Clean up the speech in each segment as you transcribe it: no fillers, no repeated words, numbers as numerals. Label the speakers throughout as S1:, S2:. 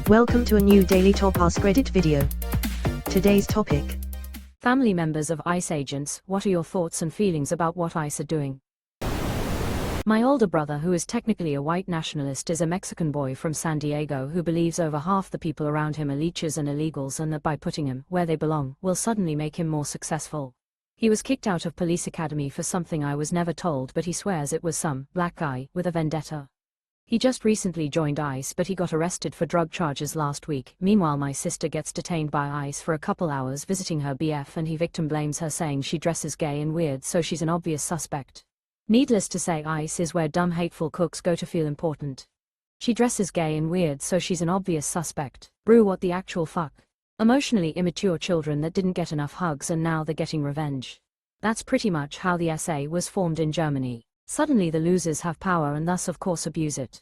S1: Welcome to a new Daily Top Askreddit video. Today's topic:
S2: Family members of ICE agents, what are your thoughts and feelings about what ICE are doing? My older brother, who is technically a white nationalist, is a Mexican boy from San Diego who believes over half the people around him are leeches and illegals, and that by putting him where they belong will suddenly make him more successful. He was kicked out of police academy for something I was never told, but he swears it was some black guy with a vendetta. He just recently joined ICE, but he got arrested for drug charges last week. Meanwhile, my sister gets detained by ICE for a couple hours visiting her BF, and he victim blames her, saying she dresses gay and weird, so she's an obvious suspect. Needless to say, ICE is where dumb hateful cooks go to feel important. She dresses gay and weird, so she's an obvious suspect. Brew, what the actual fuck? Emotionally immature children that didn't get enough hugs and now they're getting revenge. That's pretty much how the SA was formed in Germany. Suddenly the losers have power and thus of course abuse it.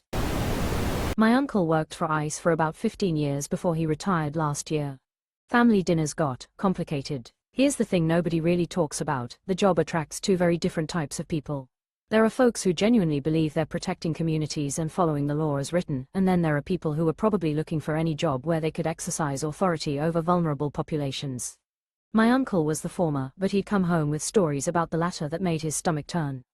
S2: My uncle worked for ICE for about 15 years before he retired last year. Family dinners got complicated. Here's the thing nobody really talks about: the job attracts two very different types of people. There are folks who genuinely believe they're protecting communities and following the law as written, and then there are people who are probably looking for any job where they could exercise authority over vulnerable populations. My uncle was the former, but he'd come home with stories about the latter that made his stomach turn.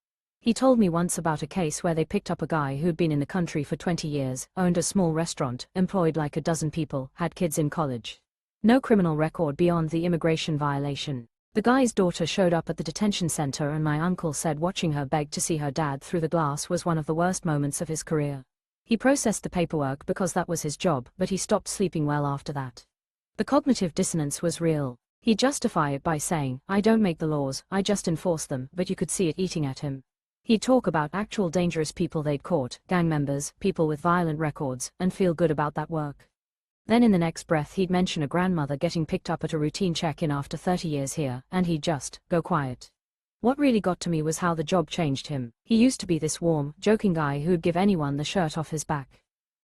S2: He told me once about a case where they picked up a guy who'd been in the country for 20 years, owned a small restaurant, employed like a dozen people, had kids in college. No criminal record beyond the immigration violation. The guy's daughter showed up at the detention center, and my uncle said watching her beg to see her dad through the glass was one of the worst moments of his career. He processed the paperwork because that was his job, but he stopped sleeping well after that. The cognitive dissonance was real. He'd justify it by saying, "I don't make the laws, I just enforce them," but you could see it eating at him. He'd talk about actual dangerous people they'd caught, gang members, people with violent records, and feel good about that work. Then in the next breath he'd mention a grandmother getting picked up at a routine check-in after 30 years here, and he'd just go quiet. What really got to me was how the job changed him. He used to be this warm, joking guy who'd give anyone the shirt off his back.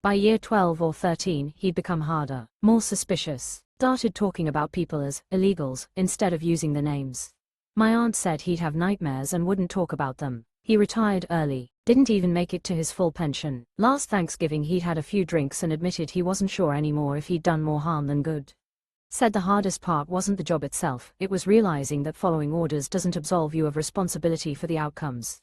S2: By year 12 or 13, he'd become harder, more suspicious, started talking about people as illegals instead of using the names. My aunt said he'd have nightmares and wouldn't talk about them. He retired early, didn't even make it to his full pension. Last Thanksgiving he'd had a few drinks and admitted he wasn't sure anymore if he'd done more harm than good. Said the hardest part wasn't the job itself, it was realizing that following orders doesn't absolve you of responsibility for the outcomes.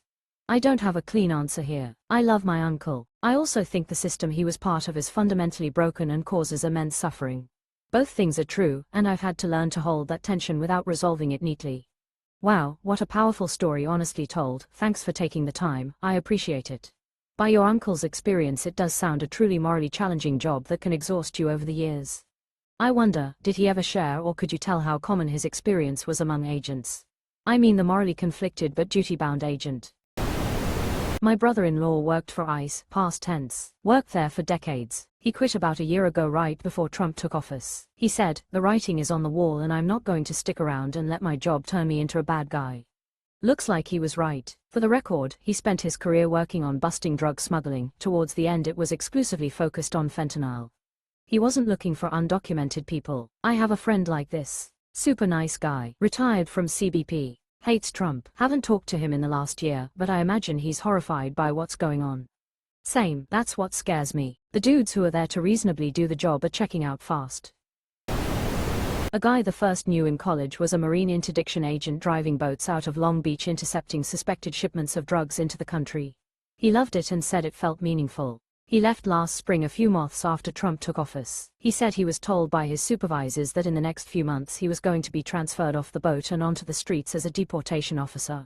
S2: I don't have a clean answer here. I love my uncle. I also think the system he was part of is fundamentally broken and causes immense suffering. Both things are true, and I've had to learn to hold that tension without resolving it neatly. Wow, what a powerful story, honestly told. Thanks for taking the time, I appreciate it. By your uncle's experience, it does sound a truly morally challenging job that can exhaust you over the years. I wonder, did he ever share, or could you tell how common his experience was among agents? I mean the morally conflicted but duty-bound agent. My brother-in-law worked for ICE, past tense. Worked there for decades. He quit about a year ago right before Trump took office. He said, "The writing is on the wall and I'm not going to stick around and let my job turn me into a bad guy." Looks like he was right. For the record, he spent his career working on busting drug smuggling. Towards the end it was exclusively focused on fentanyl. He wasn't looking for undocumented people. I have a friend like this. Super nice guy. Retired from CBP. Hates Trump. Haven't talked to him in the last year, but I imagine he's horrified by what's going on. Same, that's what scares me. The dudes who are there to reasonably do the job are checking out fast. A guy the first knew in college was a marine interdiction agent driving boats out of Long Beach intercepting suspected shipments of drugs into the country. He loved it and said it felt meaningful. He left last spring, a few months after Trump took office. He said he was told by his supervisors that in the next few months he was going to be transferred off the boat and onto the streets as a deportation officer.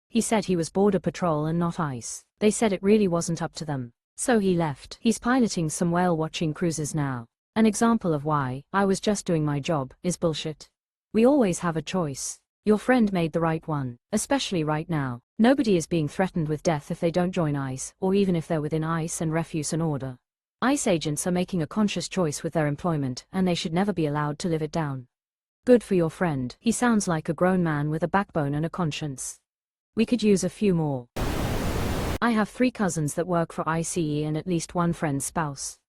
S2: He said he was Border Patrol and not ICE. They said it really wasn't up to them. So he left. He's piloting some whale-watching cruises now. An example of why "I was just doing my job" is bullshit. We always have a choice. Your friend made the right one, especially right now. Nobody is being threatened with death if they don't join ICE, or even if they're within ICE and refuse an order. ICE agents are making a conscious choice with their employment, and they should never be allowed to live it down. Good for your friend. He sounds like a grown man with a backbone and a conscience. We could use a few more. I have 3 cousins that work for ICE and at least one friend's spouse.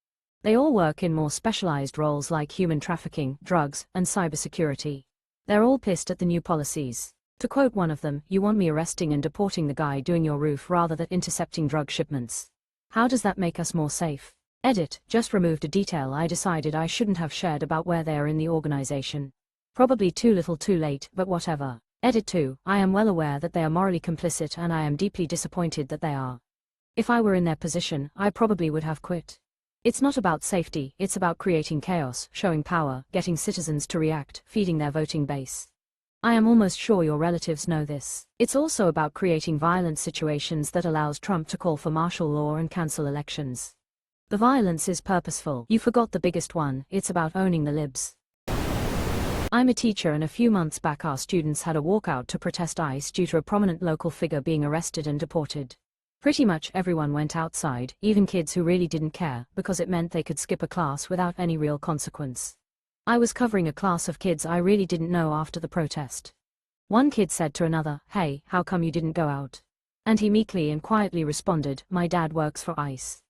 S2: They all work in more specialized roles like human trafficking, drugs, and cybersecurity. They're all pissed at the new policies. To quote one of them, "You want me arresting and deporting the guy doing your roof rather than intercepting drug shipments. How does that make us more safe?" Edit, just removed a detail I decided I shouldn't have shared about where they are in the organization. Probably too little too late, but whatever. Edit 2, I am well aware that they are morally complicit and I am deeply disappointed that they are. If I were in their position, I probably would have quit. It's not about safety, it's about creating chaos, showing power, getting citizens to react, feeding their voting base. I am almost sure your relatives know this. It's also about creating violent situations that allows Trump to call for martial law and cancel elections. The violence is purposeful. You forgot the biggest one, it's about owning the libs. I'm a teacher and a few months back our students had a walkout to protest ICE due to a prominent local figure being arrested and deported. Pretty much everyone went outside, even kids who really didn't care, because it meant they could skip a class without any real consequence. I was covering a class of kids I really didn't know after the protest. One kid said to another, "Hey, how come you didn't go out?" And he meekly and quietly responded, "My dad works for ICE."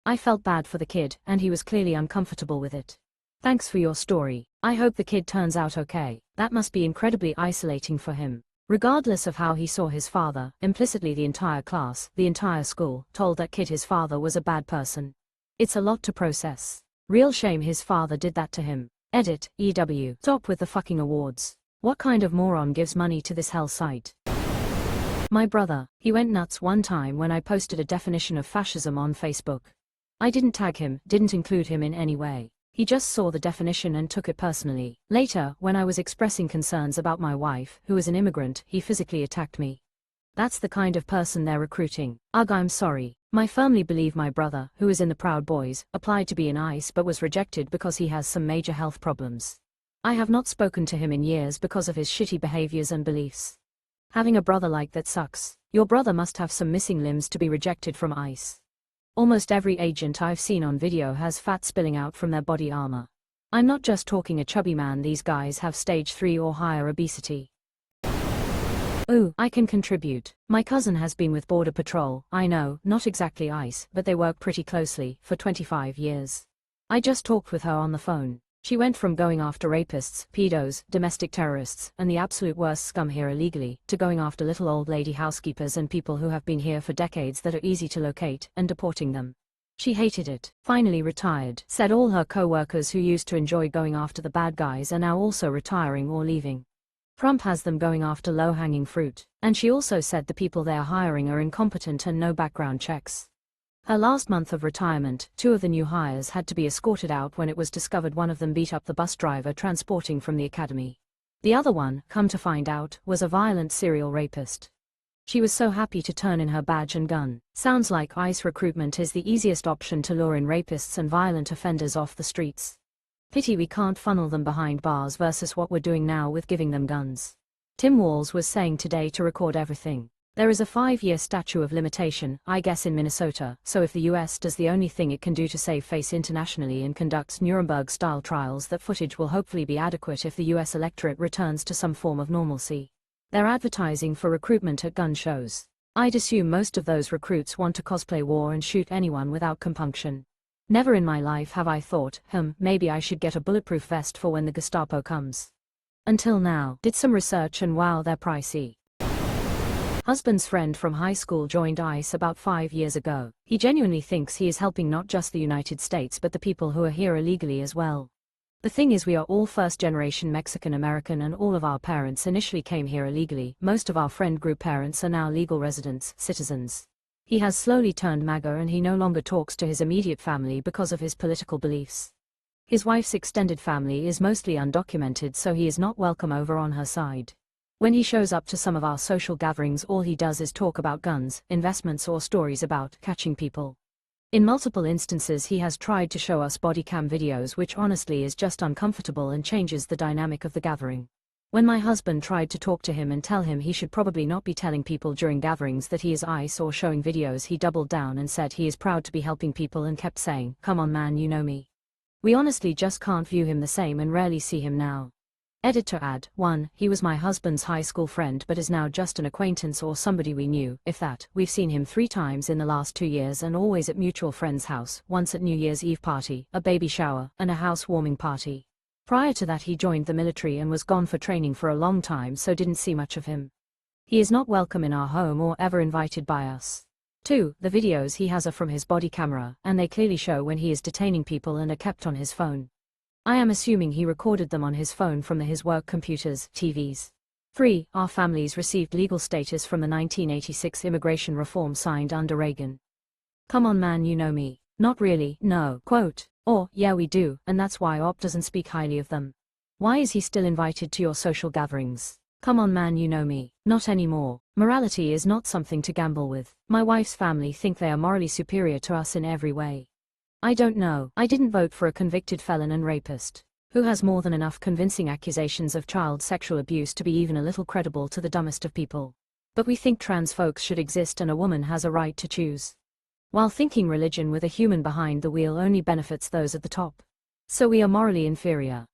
S2: I felt bad for the kid, and he was clearly uncomfortable with it. Thanks for your story. I hope the kid turns out okay. That must be incredibly isolating for him. Regardless of how he saw his father, implicitly the entire class, the entire school, told that kid his father was a bad person. It's a lot to process. Real shame his father did that to him. Edit, EW. Stop with the fucking awards. What kind of moron gives money to this hell site? My brother, he went nuts one time when I posted a definition of fascism on Facebook. I didn't tag him, didn't include him in any way. He just saw the definition and took it personally. Later, when I was expressing concerns about my wife, who is an immigrant, he physically attacked me. That's the kind of person they're recruiting. Ugh, I'm sorry. I firmly believe my brother, who is in the Proud Boys, applied to be in ICE but was rejected because he has some major health problems. I have not spoken to him in years because of his shitty behaviors and beliefs. Having a brother like that sucks. Your brother must have some missing limbs to be rejected from ICE. Almost every agent I've seen on video has fat spilling out from their body armor. I'm not just talking a chubby man, these guys have stage 3 or higher obesity. Ooh, I can contribute. My cousin has been with Border Patrol, I know, not exactly ICE, but they work pretty closely, for 25 years. I just talked with her on the phone. She went from going after rapists, pedos, domestic terrorists, and the absolute worst scum here illegally, to going after little old lady housekeepers and people who have been here for decades that are easy to locate, and deporting them. She hated it, finally retired, said all her co-workers who used to enjoy going after the bad guys are now also retiring or leaving. Trump has them going after low-hanging fruit, and she also said the people they are hiring are incompetent and no background checks. Her last month of retirement, 2 of the new hires had to be escorted out when it was discovered one of them beat up the bus driver transporting from the academy. The other one, come to find out, was a violent serial rapist. She was so happy to turn in her badge and gun. Sounds like ICE recruitment is the easiest option to lure in rapists and violent offenders off the streets. Pity we can't funnel them behind bars versus what we're doing now with giving them guns. Tim Walz was saying today to record everything. There is a 5-year statute of limitation, I guess in Minnesota, so if the US does the only thing it can do to save face internationally and conducts Nuremberg-style trials, that footage will hopefully be adequate if the US electorate returns to some form of normalcy. They're advertising for recruitment at gun shows. I'd assume most of those recruits want to cosplay war and shoot anyone without compunction. Never in my life have I thought, maybe I should get a bulletproof vest for when the Gestapo comes. Until now, did some research and wow, they're pricey. Husband's friend from high school joined ICE about 5 years ago. He genuinely thinks he is helping not just the United States but the people who are here illegally as well. The thing is, we are all first-generation Mexican American and all of our parents initially came here illegally. Most of our friend group parents are now legal residents, citizens. He has slowly turned MAGA and he no longer talks to his immediate family because of his political beliefs. His wife's extended family is mostly undocumented, so he is not welcome over on her side. When he shows up to some of our social gatherings, all he does is talk about guns, investments or stories about catching people. In multiple instances he has tried to show us body cam videos, which honestly is just uncomfortable and changes the dynamic of the gathering. When my husband tried to talk to him and tell him he should probably not be telling people during gatherings that he is ICE or showing videos, he doubled down and said he is proud to be helping people and kept saying, "Come on man, you know me." We honestly just can't view him the same and rarely see him now. Edit to add, 1, he was my husband's high school friend but is now just an acquaintance or somebody we knew, if that. We've seen him 3 times in the last 2 years and always at mutual friend's house, once at New Year's Eve party, a baby shower, and a housewarming party. Prior to that he joined the military and was gone for training for a long time, so didn't see much of him. He is not welcome in our home or ever invited by us. 2. The videos he has are from his body camera, and they clearly show when he is detaining people and are kept on his phone. I am assuming he recorded them on his phone from his work computers, TVs. 3. Our families received legal status from the 1986 immigration reform signed under Reagan. Come on man, you know me. Not really, no. Quote. Or, yeah we do, and that's why OP doesn't speak highly of them. Why is he still invited to your social gatherings? Come on man, you know me. Not anymore. Morality is not something to gamble with. My wife's family think they are morally superior to us in every way. I don't know. I didn't vote for a convicted felon and rapist, who has more than enough convincing accusations of child sexual abuse to be even a little credible to the dumbest of people. But we think trans folks should exist and a woman has a right to choose. While thinking religion with a human behind the wheel only benefits those at the top. So we are morally inferior.